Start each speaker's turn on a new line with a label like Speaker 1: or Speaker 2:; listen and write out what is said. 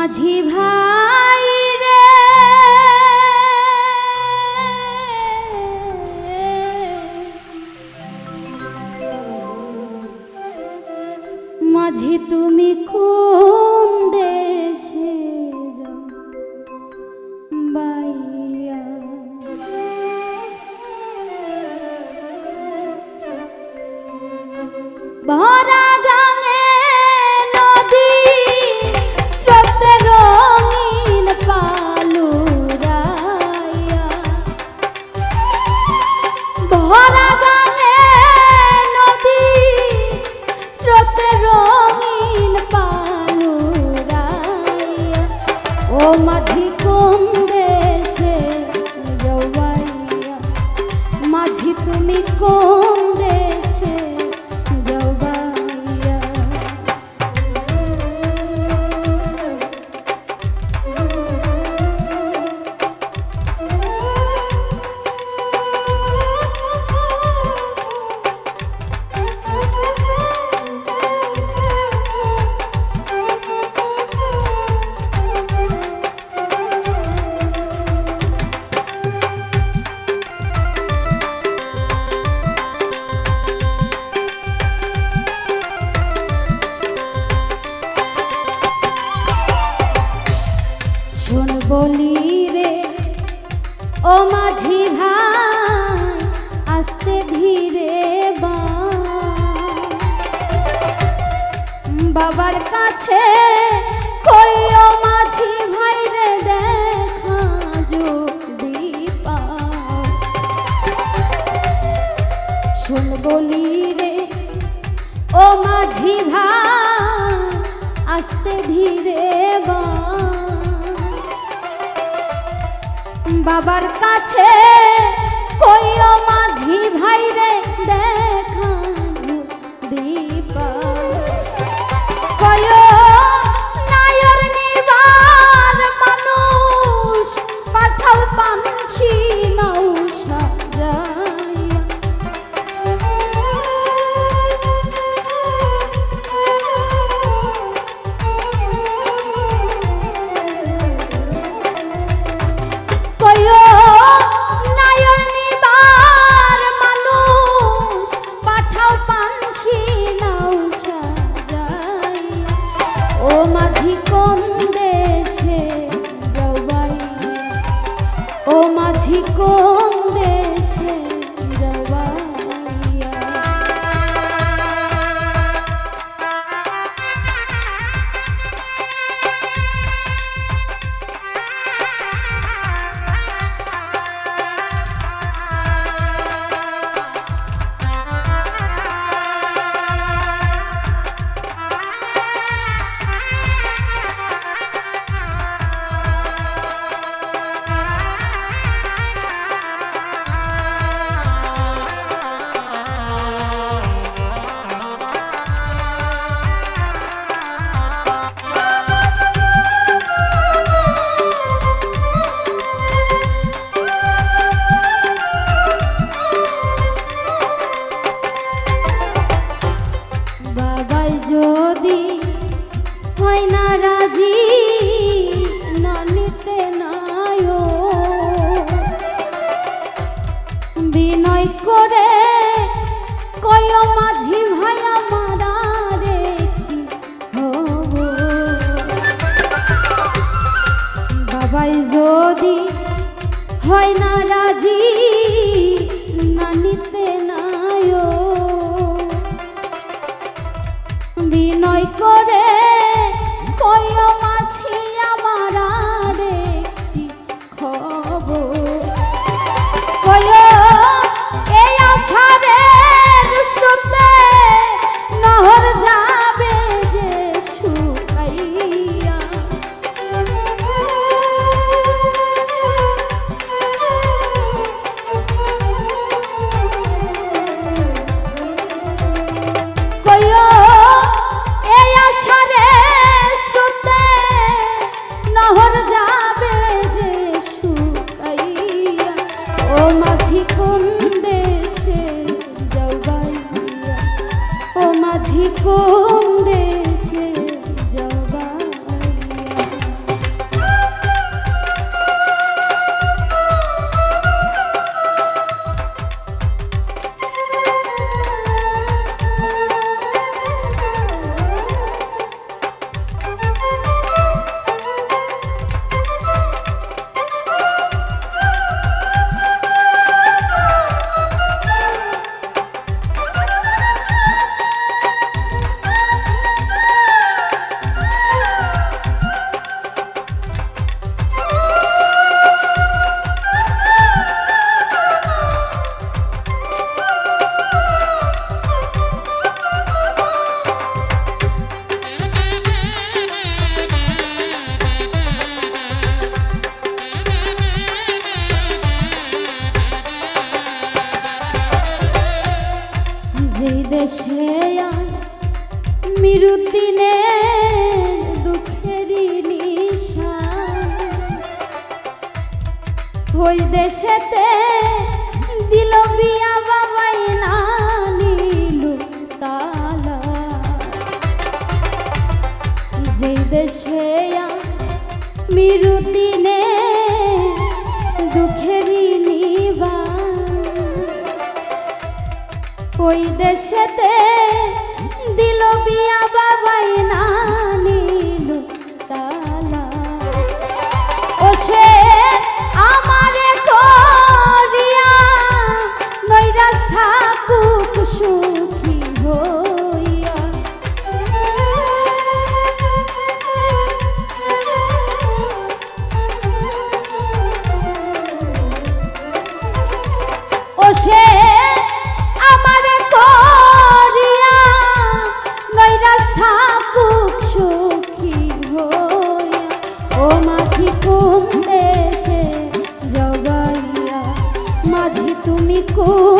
Speaker 1: মাঝি ভাই রে মাঝি তুমি কোন দেশে যাও বাইয়া ভরা গাঙে নদী স্রোতে রঙিন পালুরাইয়া ভরা গাঙে নদী স্রোতে রঙিন পালুরাইয়া ও মাঝি কোন দেশে যাও বাইয়া মাঝি তুমি কোন দেশে বলি রে ও মাঝি ভাই আস্তে ধীরে বাবার কাছে কই ও মাঝি ভাই রে দেখা যদি পাও শোন বলি রে ও মাঝি ভাই আস্তে ধীরে বাবার কাছে কইও মাঝি ভাই রে দেখা যদি পাও কইও নায়র নিবার মানুষ পাঠাও পানসি নৌসা যাইয়া কোন দেশে যাওয়াইয়া যদি হয় না রাজি না নিতে নাই বিনয় করে কয় মাঝি ভাই আমারা রে হব বাবাই যদি হয় না রাজি না নিতে নাই বিনয় করে কইও মাঝি আমারা রে কি খবর কইও এই আষাঢ়ের স্রোতে নহর যাবে যে শুকাইয়া কই দেশেতে দিল বিয়া বাবাই না নিল তালা যেই দেশে মিরু দিনে দুঃখেরই নিবা ওই দেশেতে দিল বিয়া বাবাই না নিল তালা ও সে আমারে করিয়া নৈরাশ থাকুক সুখী হইয়া ও সে আমারে করিয়া নৈরাশ থাকুক সুখী হইয়া ও মাঝি কোন দেশে জগাইয়া মাঝি তুমি কোন